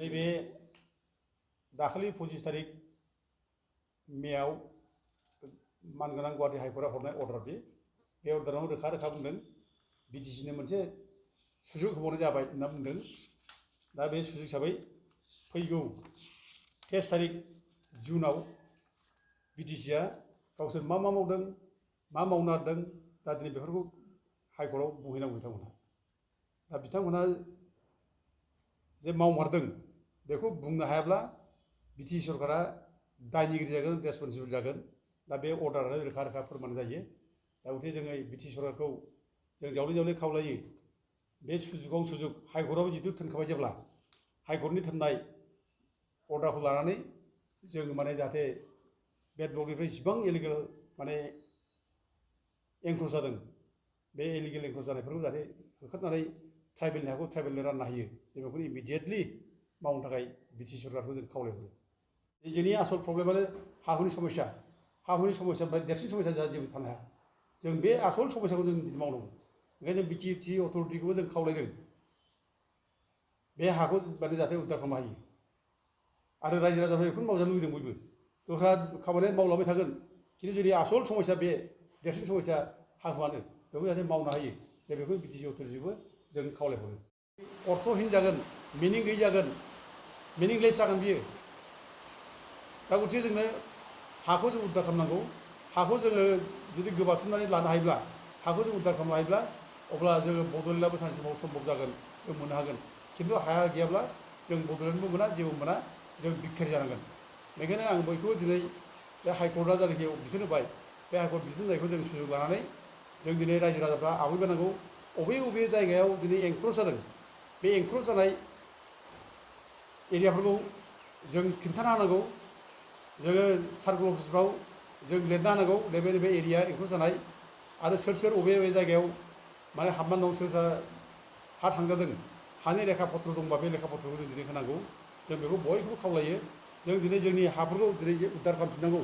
नैबे दाखालि 25 तारिख मेआव मानगोनां गुवाहाटी हाइकर्टआ हरनाय अर्डार बे अर्डाराव रोखा रोखा बुंदों बिटिसिनो मोनसे सुजुग होबावनाय जाबाय होनना बुंदों। दा बे सुजुग हिसाबै फैगौ 23 तारिख जुनाव बिटिसिआ गावसोर मा मावदों मा मावनो नागिरदों दा दिनै बेफोरखौ हाइकर्टआव बुंहैनांगौ बिथांमोनहा। दा बिथांमोनहा जे मावमारदों बेखौ बुंनो हायाब्ला बिटिसि सरकारा दायनिगिरि जागोन, रेसपन्सिबल जागोन। दा बे अर्डारानो रोखा रोखा फोरमान जायो। दा गथिखे जोङो बिटिसि सरकारखौ जों जावले जावले खावलायो बे सुजुगाव सुजुग हाइकर्टआव जिथु थोनखाबाय जेब्ला हाइकर्टनि थोननाय अर्डारखौ लानानै जों माने जाहाथे बेड ब्लकनिफ्राय जिसिबां इलिगेल माने एंक्रच जादों बे इलिगेल एंक्रच जानायफोरखौ जाहाथे होखारनानै ट्राइबेलनि हाखौ ट्राइबेलनो रानना होयो जों बेखौ इमिडिएटलि मावनो थाखाय बिटिसि सरकारखौ जों खावलायहरो। जोंनि आसल प्रब्लेमानो हा-हुनि समस्या। हा-हुनि समस्यानिफ्राय देरसिन समस्या जोंहा जेबो थानो हाया। जों बे आसल समस्याखौ जों दिनै मावनांगौ। ओंखायनो जों बिटिसि अथ'रिटिखौबो जों खावलायदों बे हाखौ माने जाहाथे उद्धार खालामनो हायो। आरो रायजो राजाफ्रा बेखौनो मावजानो लुबैदों बयबो। दस्रा खामानिया मावलांबाय थागोन खिन्थु जोंनि आसल समस्या बे देरसिन समस्या हा-हुआनो बेखौ जाहाथे मावनो हायो जों बेखौ बिटिसि अथ'रिटिखौबो जों खावलायहरो। अर्थहीन जागोन, मिनिं गैयै जागोन, मिनिंलेस जागोन बियो। दा गथिखे जोंनो हाखौ जों उद्धार खालामनांगौ। हाखौ जोङो जुदि गोबाथुमनानै लानो हायोब्ला हाखौ जों उद्धार खालामनो हायोब्ला अब्ला जोङो बड'लेण्डआबो सानसे समाव सम्भब जागोन, जों मोननो हागोन। खिन्थु हाया गैयाब्ला जों बड'लेण्डबो मोना जेबो मोना, जों भिखारि जानांगोन। बेनिखायनो आं बयखौबो दिनै बे हाइकर्टआ जायनाखि बिथोन होबाय बे हाइकर्ट बिथोन होनायखौ जों सुजुग लानानै जों दिनै रायजो राजाफ्रा आवगायबोनांगौ। बबे बबे जायगायाव दिनै एंक्रच जादों बे एंक्रच जानाय एरियाफोरखौ जों खिन्थाना होनांगौ। जोङो सार्कल अफिसफ्राव जों लिरना होनांगौ नैबे नैबे एरिया एंक्रच जानाय आरो सोर सोर बबे बबे जायगायाव माने हाबनानै दं, सोर सोर हा थांजादों, हानि लेखा पत्र दंबा बे लेखा पत्रखौ जों दिनै होनांगौ। जों बेखौ बयखौबो खावलायो। जों दिनै जोंनि हाफोरखौ दिनै उद्धार खालामफिननांगौ।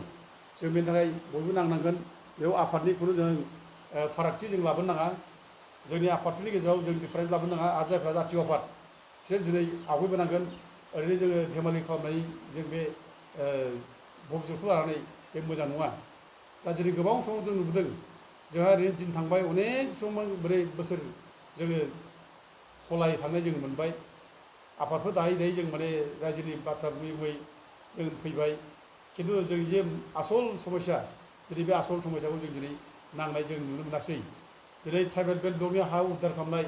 जों बेनि थाखाय बयबो नांनांगोन। बेयाव आफादनि खुनु जों फारागथि जों लाबोनो नाङा। जोंनि आफादफोरनि गेजेराव जों डिफारेन्स लाबोनो नाङा। आरो जायफ्रा जातीय आफाद बिसोर दिनै आवगायबोनांगोन। ओरैनो जोङो धेमालि खालामनाय जों बे भबिसतखौ लानानै बे मोजां नङा। दा जेरै गोबां समाव जों नुबोदों जोंहा ओरैनो दिन थांबाय अनेक सम बोरै बोसोर जोङो गलाय थांनाय जों मोनबाय। आफादफोर दायै दायै जों माने रायजोनि बाथ्रा बुङै बुङै जों फैबाय। खिन्थु जोंनि जे आसल समस्या दिनै बे आसल समस्याखौ जों दिनै नांनाय जों नुनो मोनासै। दिनै ट्राइबेल बेल्ट ब्लकनि हा उद्धार खालामनाय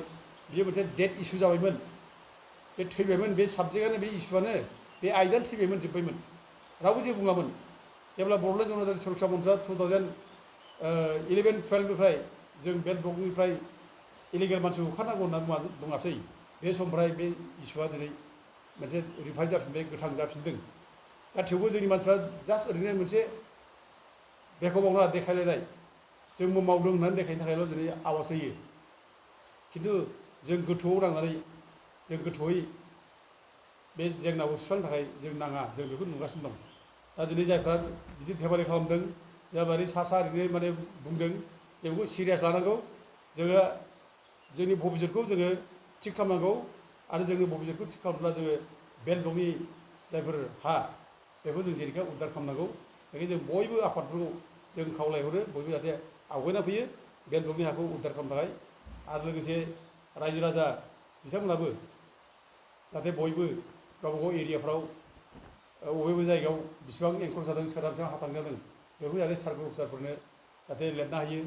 बेयो मोनसे डेड इसु जाबायमोन। बे थैबायमोन, बे साबजेक्टआनो बे इसुआनो बे आयदानो थैबायमोन, जोब्बायमोन। रावबो जेबो बुङामोन। जेब्ला बड'लेण्ड जनजाति सुरक्षा मन्चआ 2011-12निफ्राय जों बेल्ट ब्लकनिफ्राय इलिगेल मानसिखौ होखारनांगौ होनना बुङासै बे समनिफ्राय बे इसुआ दिनै मोनसे रिभाइभ जाफिनबाय, गोथां जाफिनदों। दा थेवबो जोंनि मानसिफ्रा जास्ट ओरैनो मोनसे बेखौ मावना देखायलायनाय जोंबो मावदों होननानै देखायनो थाखायल' दिनै आवाज होयो। खिन्थु जों गोथौआव नांनानै जों गोथौयै बे जेंनाखौ सुस्रांनो थाखाय जों नाङा, जों बेखौ नुगासिनो दं। दा दिनै जायफ्रा बिदि धेमालि खालामदों, जायफ्रा सा सा ओरैनो माने बुंदों, जों बेखौ सिरियास लानांगौ। जोङो जोंनि भबिसतखौ जोङो थिग खालामनांगौ। आरो जोंनि भबिसतखौ थिग खालामब्ला जोङो बेल्ट ब्लकनि जायफोर हा बेखौ जों जेरैखिया उद्धार खालामनांगौ। बेखायनो जों बयबो आफादफोरखौ जों खावलायहरो बयबो जाहाथे आवगायना फैयो बेल्ट ब्लकनि हाखौ उद्धार खालामनो थाखाय। आरो लोगोसे रायजो राजा बिथांमोनाबो जाहाथे बयबो गावबा गाव एरियाफ्राव बबे बबे जायगायाव बेसेबां एंक्रच जादों, सोरहा बेसेबां हा थांजादों बेखौ जाहाथे सार्कल अफिसारफोरनो जाहाथे लिरना होयो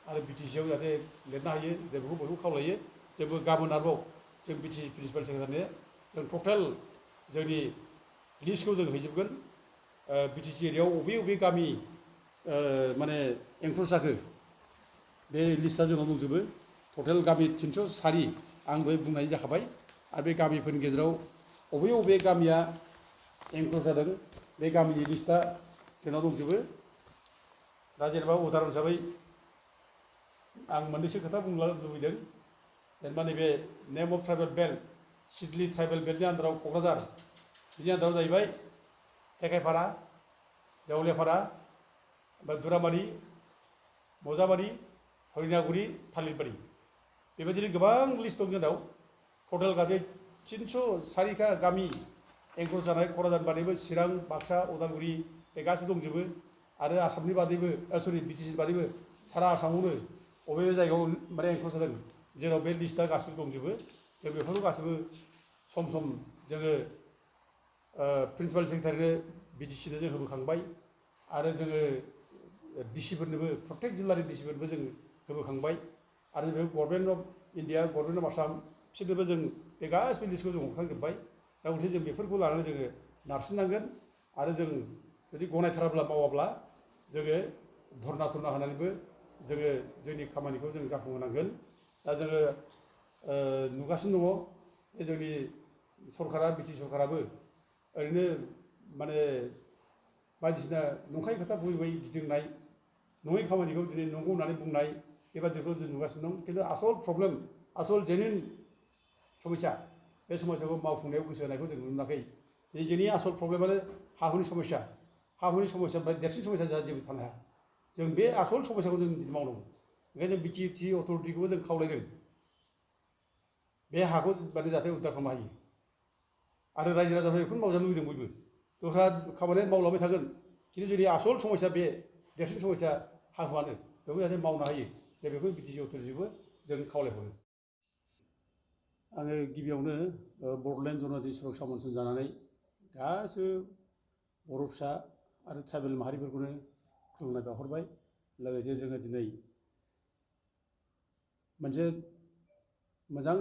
आरो बिटिसिआव जाहाथे लिरना होयो। जों बेखौ बयबो खावलायो। जोंबो गाबोन आरोबाव जों बिटिसि प्रिन्सिपाल सेक्रेटारिनो जों टटेल जोंनि लिस्टखौ जों हैजोबगोन। बिटिसि एरियायाव बबे बबे गामि माने एंक्रच जाखो बे लिस्टआ जोंनाव दंजोबो। टटेल गामि 304 आं दहाय बुंनाय जाखाबाय। आरो बे गामिफोरनि गेजेराव बबे बबे गामिया एंक्रच जादों बे गामिनि लिस्टआ जोंनाव दंजोबो। दा जेनेबा उदाहरन हिसाबै आं मोननैसो खोथा बुंनो लुबैदों। जेनेबा नैबे name of tribal belt Sidli tribal बेल्टनि आन्दाराव क'क्राझार, बिनि आन्दाराव जाहैबाय हेखायपारा, जावलियापारा, दुरामारि, मजाबारि, हरिनागुरि, थालिरबारि। बेबायदिनो गोबां लिस्ट दं जोंनाव। टटेल गासै 304 गामि एंकर जानाय क'क्राझार बादैबो चिरां बाक्सा उदालगुरि बे गासिबो दंजोबो आरो आसामनि बादैबो सरि बिटिसिनि बादैबो सारा आसामावनो बबे जायगायाव माने एंकर जादों जेराव बे लिस्टआ गासिबो दंजोबो जों बेफोरखौ गासिबो सम सम जोङो प्रिन्सिपाल सेक्रेटारिनो बिटिसिनो जों होबोखांबाय आरो जोङो डिसिफोरनोबो प्रत्येक जिल्लानि डिसिफोरनोबो जों होबोखांबाय आरो बे government of India government of Assam बिसोरनोबो जों बे गासिबो लिस्टखौ जों हरखांजोब्बाय दा ओंखायनो जों बेफोरखौ लानानै जोङो नारसिननांगोन आरो जों जुदि गनायथाराब्ला मावाब्ला जोङो धरना थरना होनानैबो जोङो जोंनि खामानिखौ जों जाफुंहोनांगोन दा जोङो नुगासिनो दङ बे जोंनि सरकारा बिटि सरकाराबो ओरैनो माने बायदिसिना नंखाय खोथा बुयै बुयै गिदिंनाय नङै खामानिखौ दिनै नंगौ होननानै बुंनाय बेबादिखौ जों नुगासिनो दं खिन्थु आसल प्रब्लेम आसल जेनुइन समस्या बे समस्याखौ मावफुंनायाव गोसो होनायखौ जों नुनो मोनाखै जोंनि आसल प्रब्लेमानो हा हुनि समस्या हा हुनि समस्यानिफ्राय देरसिन समस्या जोंहा जेबो थानो हाया जों बे आसल समस्याखौ जों दिनै मावनांगौ ओंखायनो जों बिटिसि अथ'रिटिखौबो जों खावलायदों बे हाखौ माने जाहाथे उद्धार खालामनो हायो आरो रायजो राजाफ्रा बेखौनो मावजानो लुबैदों बयबो दस्रा खामानिया मावलांबाय थागोन खिन्थु जोंनि आसल समस्या बे देरसिन समस्या हा हुआनो बेखौ जाहाथे मावनो हायो जों बेखौ बिटिसि अथ'रिटिबो जों खावलायहरो आङो गिबियावनो बड'लेण्ड जनजाति सुरक्षा मन्चजों जानानै गासिबो बर' फिसा आरो ट्राइबेल माहारिफोरखौनो खुलुमनाय बावहरबाय लोगोसे जोङो दिनै मोनसे मोजां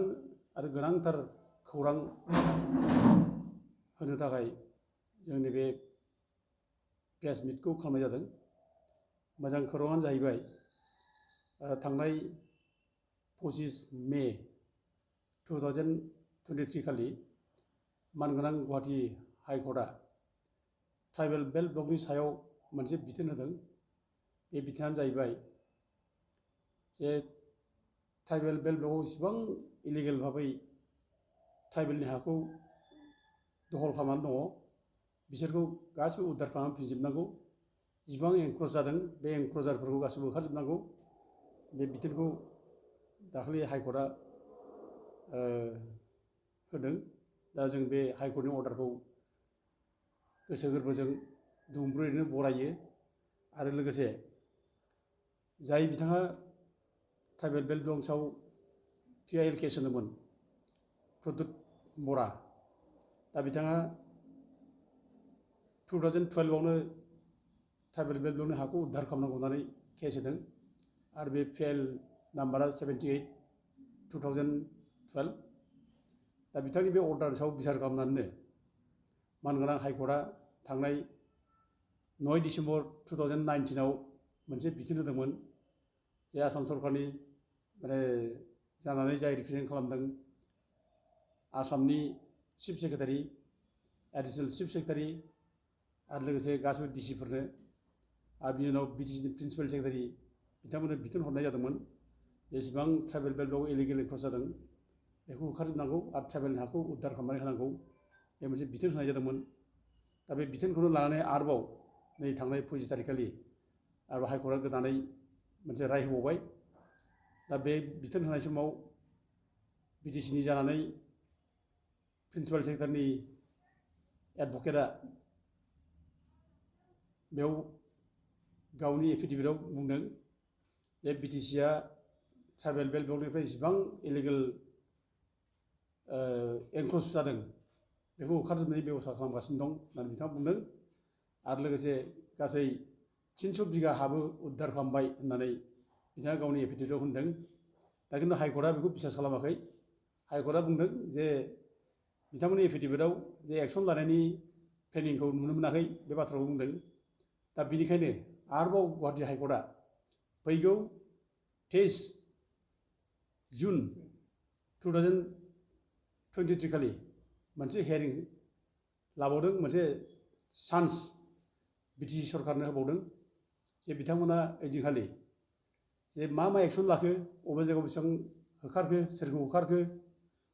आरो गोनांथार खौरां होनो थाखाय जोंनि बे प्रेस मिटखौ खालामनाय जादों मोजां खौराङानो जाहैबाय थांनाय 25 मे 2023 खालि मानगोनां गुवाहाटी हाइकर्टआ ट्राइबेल बेल्ट ब्लकनि सायाव मोनसे बिथोन होदों बे बिथोनानो जाहैबाय जे ट्राइबेल बेल्ट ब्लकआव इसिबां इलिगेल भाबै ट्राइबेलनि हाखौ दखल खालामनानै दङ बिसोरखौ गासिबो उद्धार खालामनानै फिनजोबनांगौ जिसिबां एनक्रच जादों बे एनक्रचारफोरखौ गासिबो ओंखारजोबनांगौ बे बिथोनखौ दाखालि हाइकर्टआ होदों दा जों बे हाइकर्टनि अर्डारखौ गोसो गोरबोजों दुंब्रुदैनो बरायो आरो लोगोसे जाय बिथाङा ट्राइबेल बेल्ट ब्लकनि सायाव PIL केस होदोंमोन प्रद्युत बरा दा बिथाङा 2012आवनो ट्राइबेल बेल्ट ब्लकनि हाखौ उद्धार खालामनांगौ होननानै केस होदों आरो बे PIL नाम्बारा 78/2012 दा बिथांनि बे अर्डार सायाव बिसार खालामनानैनो मानगोनां हाइकर्टआ थांनाय 9 डिसेम्बर 2019आव मोनसे बिथोन होदोंमोन जे आसाम सरकारनि माने जानानै जाय रिप्रेजेन्ट खालामदों आसामनि चिफ सेक्रेटारि एडिशनेल चिफ सेक्रेटारि आरो लोगोसे गासिबो डिसिफोरनो आरो बिनि उनाव बिटिसिनि प्रिन्सिपाल सेक्रेटारि बिथांमोननो बिथोन हरनाय जादोंमोन जेसेबां ट्राइबेल बेल्ट ब्लक इलिगेल एनक्रच जादों बेखौ होखारजोबनांगौ आरो ट्राइबेलनि हाखौ उद्धार खालामनानै होनांगौ बे मोनसे बिथोन होनाय जादोंमोन दा बे बिथोनखौनो लानानै आरोबाव नै थांनाय 25 तारिखखालि आरो हाइकर्टआ गोदानै मोनसे राय होबावबाय दा बे बिथोन होनाय समाव बिटिसिनि जानानै प्रिन्सिपाल सेक्रेटारिनि एडभकेटआ बेयाव गावनि एफिडेभिटआव बुंदों जे बिटिसिआ ट्राइबेल बेल्ट ब्लकनिफ्राय जेसेबां इलिगेल एनक्रच जादों बेखौ होखारजोबनायनि बेब'स्था खालामगासिनो दं होननानै बिथाङा बुंदों आरो लोगोसे गासै 300 बिगा हाबो उद्धार खालामबाय होननानै बिथाङा गावनि एफिडेभिटआव होनदों दा खिन्थु हाइकर्टआ बेखौ बिसास खालामाखै हाइकर्टआ बुंदों जे बिथांमोननि एफिडेभिटआव जे एक्सन लानायनि प्लेनिंखौ नुनो मोनाखै बे बाथ्राखौ बुंदों दा बेनिखायनो आरोबाव गुवाहाटी हाइकर्टआ फैगौ 23 जुन 2023 खालि मोनसे हियारिं लाबावदों मोनसे चान्स बिटिसि सरकारनो होबावदों जे बिथांमोना ओइदिनखालि जे मा एक्सन लाखो अबे जायगायाव बेसेबां होखारखो सोरखौ होखारखो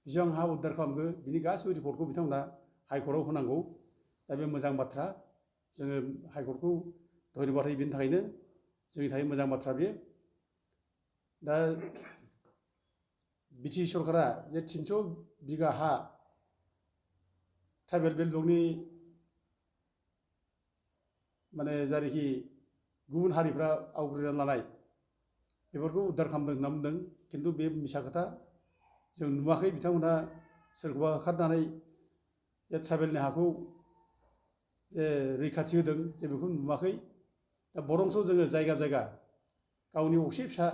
बेसेबां हा उद्धार खालामखो बिनि गासिबो रिपर्टखौ बिथांमोना हाइकर्टआव होनांगौ दा बे मोजां बाथ्रा जोङो हाइकर्टखौ धन्यबाद होयो बेनि थाखायनो जोंनि थाखाय मोजां बाथ्रा बेयो दा बिटिसि सरकारा जे 300 बिगा हा ट्राइबेल बेल्ट ब्लकनि माने जायनाखि गुबुन हारिफ्रा आवग्रिनानै लानाय बेफोरखौ उद्धार खालामदों होनना बुंदों खिन्थु बे मिसा खोथा जों नुवाखै बिथांमोनहा सोरखौबा होखारनानै जे ट्राइबेलनि हाखौ जे रैखाथि होदों जे बेखौ नुवाखै दा बरंस जोङो जायगा जायगा गावनि असे फिसा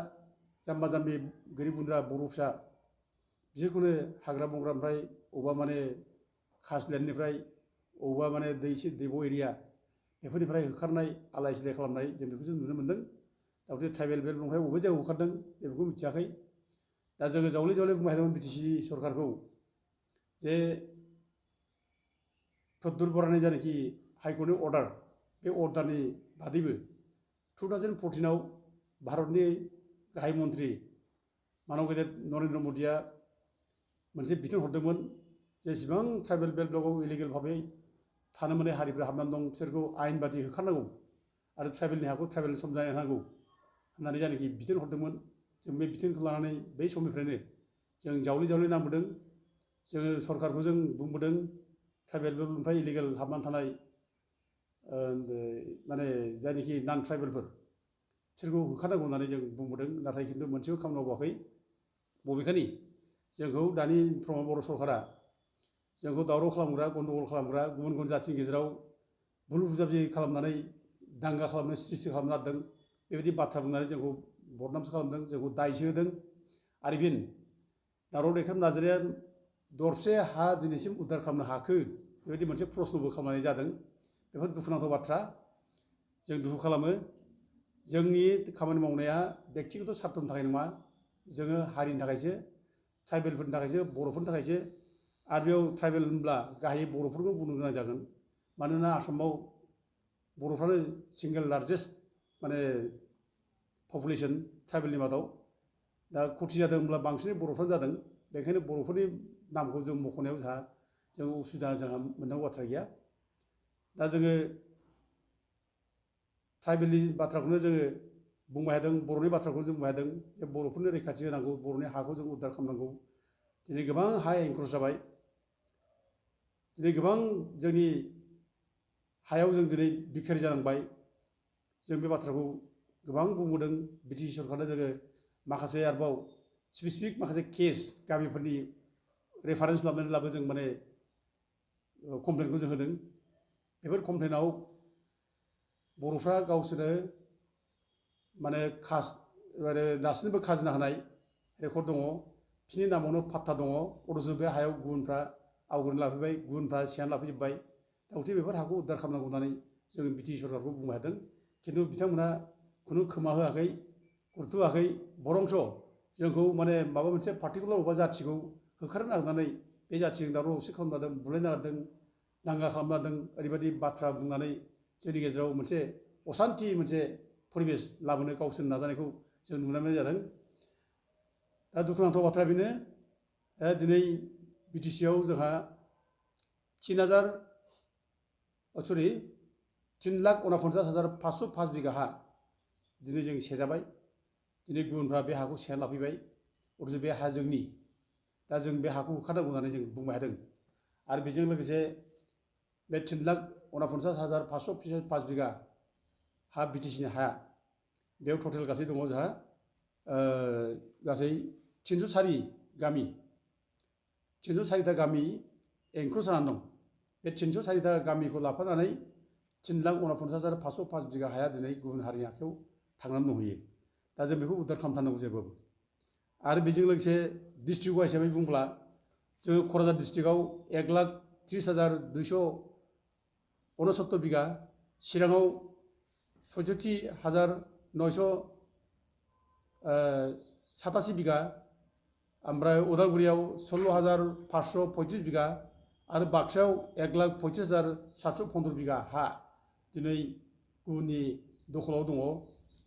जाम्बा जाम्बि गोरिब गुन्द्रा बर' फिसा बिसोरखौनो हाग्रा बंग्रानिफ्राय अबेबा माने खासलेण्डनिफ्राय अबेबा माने दैब' एरिया बेफोरनिफ्राय होखारनाय आलाय सिलाय खालामनाय जों बेखौ जों नुनो मोन्दों दा बे ट्राइबेल बेल्ट ब्लकनिफ्राय बबे जायगायाव होखारदों जों बेखौ मिथियाखै दा जोङो जावले जावले बुंबाय थादोंमोन बिटिसि सरकारखौ जे प्रद्युत बरानि जायनाखि हाइकर्टनि अर्डार बे अर्डारनि बादैबो 2014आव भारतनि गाहाय मन्त्रि मानब गेदेर नरेन्द्र मदिया मोनसे बिथोन हरदोंमोन जेसेबां ट्राइबेल बेल्ट ब्लकआव इलिगेल भाबै थानो मोननाय हारिफ्रा हाबनानै दं बिसोरखौ आयेन बादि होखारनांगौ आरो ट्राइबेलनि हाखौ ट्राइबेल समजाय होनांगौ होननानै जायनाखि बिथोन हरदोंमोन जों बे बिथोनखौ लानानै बै समनिफ्रायनो जों जावले जावले नांबोदों जोङो सरकारखौ जों बुंबोदों ट्राइबेल बेल्ट ब्लकनिफ्राय इलिगेल हाबनानै थानाय माने जायनाखि नान ट्राइबेलफोर बिसोरखौ होखारनांगौ होननानै जों बुंबोदों नाथाय खिन्थु मोनसेबो खामानि मावाखै बबेखानि जोंखौ दानि प्रमद बर' सरकारा जोंखौ दावराव खालामग्रा गन्दगल खालामग्रा गुबुन गुबुन जाथिनि गेजेराव बुल बुजाबजि खालामनानै दांगा खालामनो सृष्टि खालामनो नागिरदों बेबायदि बाथ्रा बुंनानै जोंखौ बदनामसो खालामदों जोंखौ दायसो होदों आरो फिन दावराव देख्रेब नार्जारिया दरसे हा दिनैसिम उद्धार खालामनो हाखो बेबायदि मोनसे प्रश्नबो खालामनाय जादों बेफोर दुखुनांथाव बाथ्रा जों दुखु खालामो जोंनि खामानि मावनाया बेक्तिगत सार्थनि थाखाय नङा जोङो हारिनि थाखायसो ट्राइबेलफोरनि थाखायसो बर'फोरनि थाखायसो आरो बेयाव ट्राइबेल होनब्ला गाहायै बर'फोरखौ बुंनो गोनां जागोन मानोना आसामाव बर'फ्रानो सिंगेल लार्जेस्ट माने पपुलेसन ट्राइबेलनि मादाव दा खौथि जादों होनब्ला बांसिनै बर'फ्रानो जादों बेखायनो बर'फोरनि नामखौ जों मख'नायाव जों उसुबिदा जोंहा मोननांगौ बाथ्रा गैया दा जोङो ट्राइबेलनि बाथ्राखौनो जोङो बुंबाय थादों बर'नि बाथ्राखौ जों बुंबाय थादों जे बर'फोरनो रैखाथि होनांगौ बर'नि हाखौ जों उद्धार खालामनांगौ दिनै गोबां हा एंक्रोच जाबाय दिनै गोबां जोंनि हायाव जों दिनै बिखारि जानांबाय जों बे बाथ्राखौ गोबां बुंबोदों बिटिसि सरकारनो जोङो माखासे आरोबाव स्पेसिफिक माखासे केस गामिफोरनि रेफारेन्स लाबो जों माने कमप्लेनखौ जों होदों बेफोर कमप्लेनाव बर'फ्रा गावसोरनो माने दासिमबो खाजोना होनाय रेकर्ड दङ बिसोरनि नामावनो पाट्टा दङ अथ'स बे हायाव गुबुनफ्रा आवग्रिनानै लाफैबाय गुबुनफ्रा सेनानै लाफैजोब्बाय दा गथिखे बेफोर हाखौ उद्धार खालामनांगौ होननानै जों बिटिसि सरकारखौ बुंबाय थादों खिन्थु बिथांमोना खुनु खोमा होआखै गुरुत्त होआखै बरंस जोंखौ माने माबा मोनसे पार्टिकुलार अबेबा जाथिखौ होखारनो नागिरनानै बे जाथिजों दावराव दावसि खालामनो नागिरदों बुलायनो नागिरदों दांगा खालामनो नागिरदों ओरैबायदि बाथ्रा बुंनानै जोंनि गेजेराव मोनसे असान्थि मोनसे परिबेस लाबोनो गावसोर नाजानायखौ जों नुनो मोननाय जादों दा दुखुनांथाव बाथ्राया बेनो दिनै बिटिसिआव जोंहा 3,49,505 बिगा हा दिनै जों सेजाबाय दिनै गुबुनफ्रा बे हाखौ सेना लाफैबाय अथ'स बे हा जोंनि दा जों बे हाखौ होखारनांगौ होननानै जों बुंबाय थादों आरो बेजों लोगोसे बे 3,49,505 बिगा हा बिटिसिनि हाया बेयाव टटेल गासै दङ जोंहा गासै 304 गामि 304टा गामि एंक्रोच जानानै दं बे 304टा गामिखौ लाफानानै 3,49,505 बिगा हाया दिनै गुबुन हारिनि आखायाव थांनानै दंहैयो दा जों बेखौ उद्धार खालामथारनांगौ जेब्लाबो आरो बेजों लोगोसे डिस्ट्रिक्ट वाइज हिसाबै बुंब्ला जोङो क'क्राझार डिस्ट्रिक्टआव 1,30,269 बिगा चिराङाव 67,987 बिगा ओमफ्राय उदालगुरियाव 16,535 बिगा आरो बाक्सायाव 1,35,715 बिगा हा दिनै गुबुननि दखलाव दङ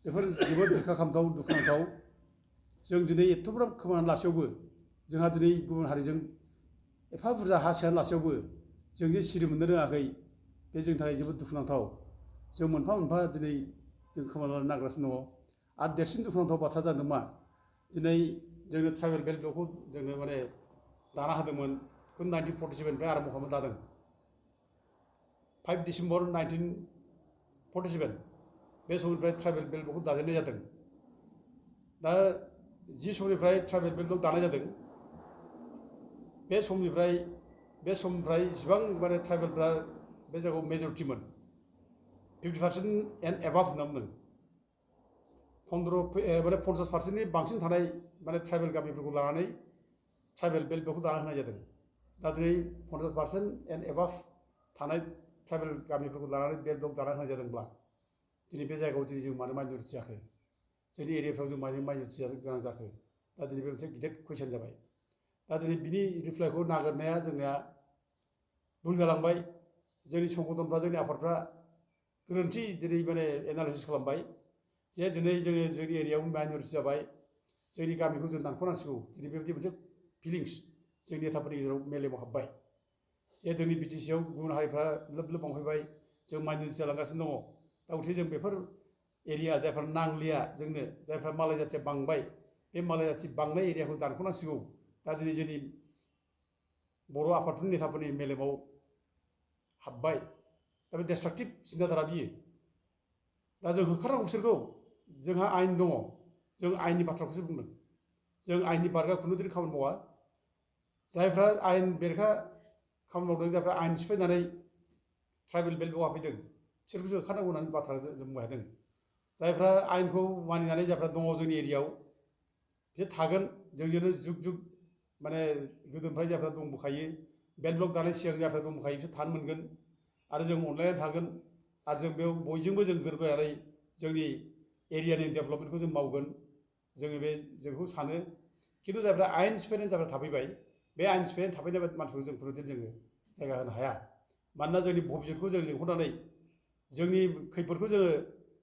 बेफोर जोबोद बिखा खामथाव दुखुनांथाव जों दिनै एथ'ग्राब खोमानानै लासेयावबो जोंहा दिनै गुबुन हारिजों एफा बुरजा हा सेनानै लासेयावबो जों जे सिरि मोननो रोङाखै बे जोंनि थाखाय जोबोद दुखुनांथाव जों मोनफा मोनफा दिनै जों खोमानानै नागिरगासिनो दङ आरो देरसिन दुखुनांथाव बाथ्रा जादों मा दिनै जोंनो ट्राइबेल बेल्ट ब्लकखौ जोंनो माने दाना होदोंमोन 1947निफ्राय आरम्भ खालामना दादों 5 डिसेम्बर 1947 बे समनिफ्राय ट्राइबेल बेल्ट ब्लकखौ दाजेननाय जादों। दा जि समनिफ्राय ट्राइबेल बेल्ट ब्लक दानाय जादों बे समनिफ्राय जेसेबां माने ट्राइबेलफ्रा बे जायगायाव मेजरिटिमोन 50% एन्ड एबाभ होनना बुंदों। 50%नि बांसिन थानाय माने ट्राइबेल गामिफोरखौ लानानै ट्राइबेल बेल्ट ब्लकखौ दाना होनाय जादों। दा दिनै 50% एन्ड एबाभ थानाय ट्राइबेल गामिफोरखौ लानानै बेल्ट ब्लक दाना होनाय जादोंब्ला दिनै बे जायगायाव दिनै जों मानो माइन'रिटि जाखो, जोंनि एरियाफ्राव जों मानो माइन'रिटि जानो गोनां जाखो, दा दिनै बे मोनसे गिदिर कुइसन जाबाय। दा दिनै बिनि रिप्लाइखौ नागिरनाया जोंनिया भुल जालांबाय। जोंनि संगठनफ्रा जोंनि आफादफ्रा गोरोन्थि दिनै माने एनालाइसिस खालामबाय जे दिनै जोङो जोंनि एरियायाव माइन'रिटि जाबाय, जोंनि गामिखौ जों दानख'नांसिगौ। दिनै बेबायदि मोनसे फिलिंस जोंनि नेताफोरनि गेजेराव मेलेमाव हाबबाय जे जोंनि बिटिसिआव गुबुन हारिफ्रा लोब लोब बांफैबाय, जों माइन'रिटि जालांगासिनो दङ। दा गथिखे जों बेफोर एरिया जायफ्रा नांलिया जोंनो, जायफ्रा मालाय जाथिया बांबाय, बे मालाय जाथि बांनाय एरियाखौ दानख'नांसिगौ। दा दिनै जोंनि बर' आफादफोरनि नेताफोरनि मेलेमाव हाबबाय। दा बे डिस्ट्राक्टिभ सिन्ताधारा बियो। दा जों होखारनांगौ बिसोरखौ। जोंहा आयेन दङ, जों आयेननि बाथ्राखौसो बुंदों। जों आयेननि बारगा खुनु दिन खामानि मावा। जायफ्रा आयेन बेरेखा खामानि मावदों, जायफ्रा आयेन सिफायनानै ट्राइबेल बेल्टआव हाबफैदों, बिसोरखौसो होखारनांगौ होननानै बाथ्रा जों बुंबाय थादों। जायफ्रा आयेनखौ मानिनानै जायफ्रा दङ जोंनि एरियायाव, बिसोर थागोन। जोंजोंनो जुग जुग माने गोदोनिफ्राय जायफ्रा दंबोखायो, बेल्ट ब्लक दानाय सिगां जायफ्रा दंबोखायो बिसोर थानो मोनगोन आरो जों अनलायनानै थागोन। आरो जों बेयाव बयजोंबो जों गोरोबलायनानै जोंनि एरियानि डेभेलपमेन्टखौ जों मावगोन। जोङो जोंखौ सानो। खिन्थु जायफ्रा आयेन सिफायनानै जायफ्रा थाफैबाय, बे आयेन सिफायनानै थाफैनाय मानसिफोरखौ जों खुनुदिन जोङो जायगा होनो हाया। मानोना जोंनि भबिसतखौ जों लिंहरनानै जोंनि खैफोदखौ जोङो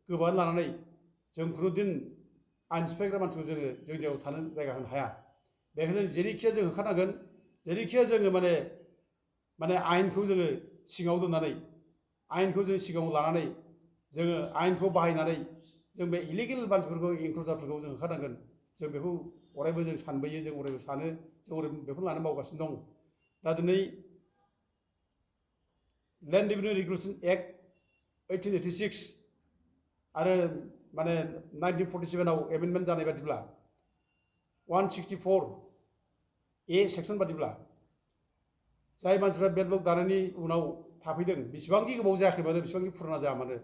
गोबानानै लानानै जों खुनुदिन आयेन सिफायग्रा मानसिखौ जोङो जोंनि जायगायाव थानो जायगा होनो हाया। बेखायनो जेरैखिया जों होखारनांगोन, जेरैखिया जोङो माने आयेनखौ जोङो सिङाव दोननानै, आयेनखौ जों सिगाङाव लानानै, जोङो आयेनखौ बाहायनानै जों बे इलिगेल मानसिफोरखौ एंक्रचारफोरखौ जों होखारनांगोन। जों बेखौ अरायबो जों सानबोयो, जों अरायबो सानो, जों अरायबो बेखौ लानानै मावगासिनो दं। दा दिनै लेन्ड रेभिनिउ रेगुलेसन एक्ट 1886 आरो माने 1947 आव एमेन्डमेन्ट जानाय बादिब्ला 164A सेक्सन बादिब्ला जाय मानसिफ्रा बेल्ट ब्लक दानायनि उनाव थाफैदों, बेसेबांखि गोबाव जायाखै मानो, बेसेबांखि फुराना जाया मानो,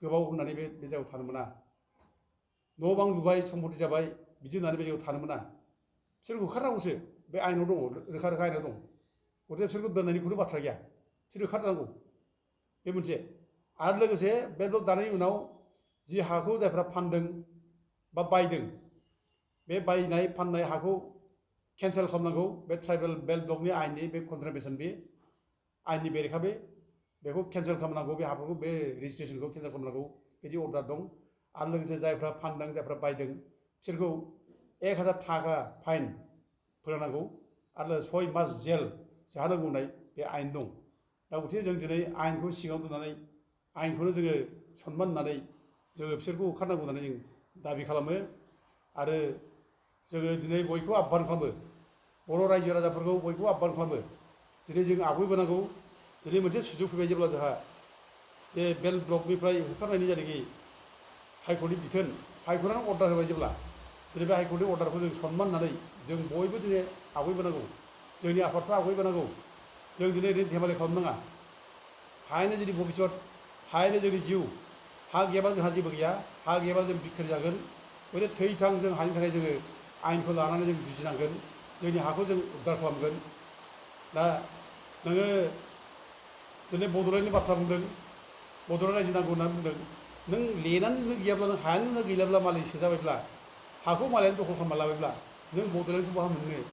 गोबाव होननानै बे जायगायाव थानो मोना। न' बां लुबाय, सम्पति जाबाय, बिदि होननानै बे जायगायाव थानो मोना। बिसोरखौ होखारनांगौसो। बे आयेनाव दङ, रोखा रोखा आयेनाव दं। गथिखे बिसोरखौ दोननायनि खुनु बाथ्रा गैया। बिसोर होखारनांगौ। बे मोनसे। आरो लोगोसे बेल्ट ब्लक दानायनि उनाव जि हाखौ जायफ्रा फानदों बा बायदों, बे बायनाय फाननाय हाखौ केन्सेल खालामनांगौ। बे ट्राइबेल बेल्ट ब्लकनि आयेननि बे कन्ट्राभेन्सन, बे आयेननि बेरेखा, बेखौ केन्सेल खालामनांगौ। बे हाफोरखौ, बे रेजिस्ट्रेसनखौ केन्सेल खालामनांगौ। बिदि अर्डार दं। आरो लोगोसे जायफ्रा फानदों, जायफ्रा बायदों, बिसोरखौ 1000 थाखा फाइन फोनांनांगौ आरो 6 मास जेल जाहोनांगौ होननाय बे आयेन दं। दा गथिखे जों दिनै आयेनखौ सिङाव दोननानै, आयेनखौनो जोङो सनमान होनानै जोङो बिसोरखौ होखारनांगौ होननानै जों दाबि खालामो। आरो जोङो दिनै बयखौबो आह्वान खालामो, बर' रायजो राजाफोरखौ बयखौबो आह्वान खालामो, दिनै जों आवगायबोनांगौ। दिनै मोनसे सुजुग फैबाय जेब्ला जोंहा जे बेल्ट ब्लकनिफ्राय होखारनायनि जायनाखि हाइकर्टनि बिथोन, हाइकर्टआनो अर्डार होबाय जेब्ला, दिनै बे हाइकर्टनि अर्डारखौ जों सनमान होनानै जों बयबो दिनै आवगायबोनांगौ। जोंनि आफादफ्रा आवगायबोनांगौ। जों दिनै ओरैनो धेमालि खालामनाङा। हायानो जोंनि भबिसत, हायानो जोंनि जिउ। हा गैयाबा जोंहा जेबो गैया। हा गैयाबा जों भिखारि जागोन। गथिखे थैथां जों हानि थाखाय जोङो आयेनखौ लानानै जों जुजिनांगोन। जोंनि हाखौ जों उद्धार खालामगोन। दा नोङो दिनै बड'लेण्डनि बाथ्रा बुंदों, बड'लेण्ड रायजो नांगौ होननानै बुंदों। नों लेनानो गैयाब्ला, नों हायानो गैलाब्ला, मालाय सोजाबायब्ला, हाखौ मालायानो दखल खालामना लाबायब्ला, नों बड'लेण्डखौ बहा मोननो?